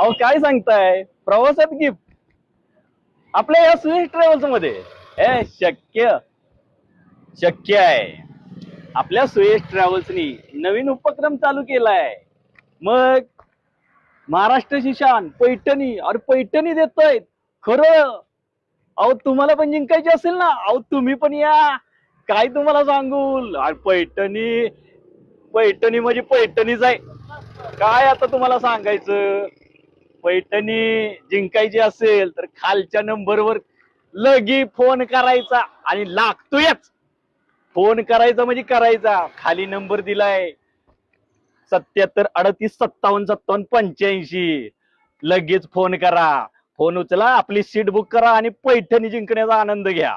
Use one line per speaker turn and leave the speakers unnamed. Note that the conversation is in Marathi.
अहो काय सांगताय, प्रवासात गिफ्ट आपल्या या स्विस ट्रॅव्हल्स मध्ये शक्य शक्य आहे. आपल्या सुयश ट्रॅव्हल्सनी नवीन उपक्रम चालू केलाय. मग महाराष्ट्र शिशान पैठणी और पैठणी देतोय खरं. अहो तुम्हाला पण जिंकायची असेल ना, अहो तुम्ही पण या. काय तुम्हाला सांगू, अरे पैठणी पैठणी म्हणजे पैठणीच आहे. काय आता तुम्हाला सांगायचं. पैठणी जिंकायची असेल तर खालच्या नंबरवर लगी फोन करायचा आणि लागतोयच. फोन करायचा म्हणजे करायचा. खाली नंबर दिलाय 7738575785. लगेच फोन करा. फोन उचला, आपली सीट बुक करा आणि पैठणी जिंकण्याचा आनंद घ्या.